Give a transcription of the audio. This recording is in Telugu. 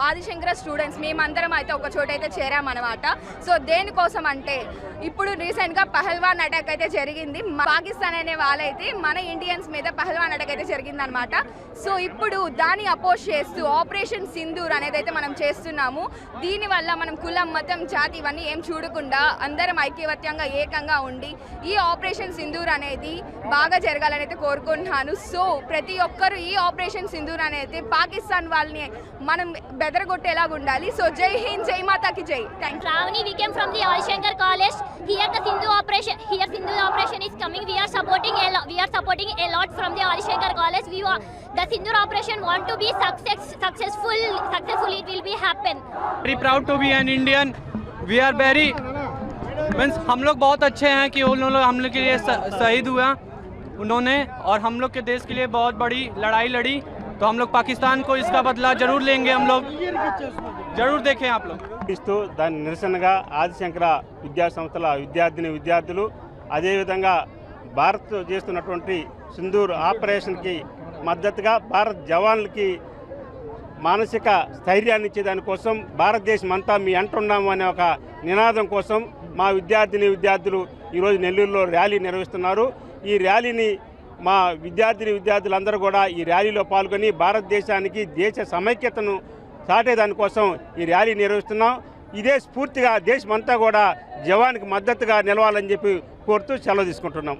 ఆదిశంకర స్టూడెంట్స్ మేమందరం అయితే ఒక చోట అయితే చేరామన్నమాట. సో దేనికోసం అంటే ఇప్పుడు రీసెంట్గా పహల్వాన్ అటాక్ అయితే జరిగింది. పాకిస్తాన్ అనే వాళ్ళైతే మన ఇండియన్స్ మీద పహల్వాన్ అటాక్ అయితే జరిగిందనమాట. సో ఇప్పుడు దాన్ని అపోజ్ చేస్తూ ఆపరేషన్ సింధూర్ అనేది అయితే మనం చేస్తున్నాము. దీనివల్ల మనం కులం, మతం, జాతి ఇవన్నీ ఏం చూడకుండా అందరం ఐక్యవత్యంగా ఏకంగా ఉండి ఈ ఆపరేషన్ సింధూర్ అనేది బాగా జరగాలని అయితే కోరుకుంటున్నాను. సో ప్రతి ఒక్కరు ఈ ఆపరేషన్ సింధూర్ అనేది పాకిస్తాన్ వాళ్ళని మనం బెదరగొట్టేలాగా ఉండాలి. సో జై హింద్, జై మాతాకి జై. Thank you. Ravani, we came from the Alishankar College. Here the Sindhu operation is coming. We are supporting a lot from the Alishankar College. The Sindhu operation want to be successful. It will be happen. Very proud to be an Indian. We are very means हम लोग बहुत अच्छे हैं कि उन लोग हम लोग के लिए शहीद हुआ उन्होंने, और हम लोग के देश के लिए बहुत बड़ी लड़ाई लड़ी. तो हम लोग पाकिस्तान को इसका बदला जरूर लेंगे. हम लोग जरूर देखें आप लोग. ఇస్తూ దాని నిరసనగా ఆదిశంకర విద్యా సంస్థల విద్యార్థులు అదేవిధంగా భారత్ చేస్తున్నటువంటి సింధూర్ ఆపరేషన్కి మద్దతుగా భారత్ జవాన్లకి మానసిక స్థైర్యాన్ని ఇచ్చేదానికోసం భారతదేశం అంతా మీ అంటున్నాము అనే ఒక నినాదం కోసం మా విద్యార్థులు ఈరోజు నెల్లూరులో ర్యాలీ నిర్వహిస్తున్నారు. ఈ ర్యాలీని మా విద్యార్థులందరూ కూడా ఈ ర్యాలీలో పాల్గొని భారతదేశానికి దేశ సమైక్యతను చాటేదానికోసం ఈ ర్యాలీ నిర్వహిస్తున్నాం. ఇదే స్ఫూర్తిగా దేశమంతా కూడా జవాన్కి మద్దతుగా నిలవాలని చెప్పి కోరుతూ సెలవు తీసుకుంటున్నాం.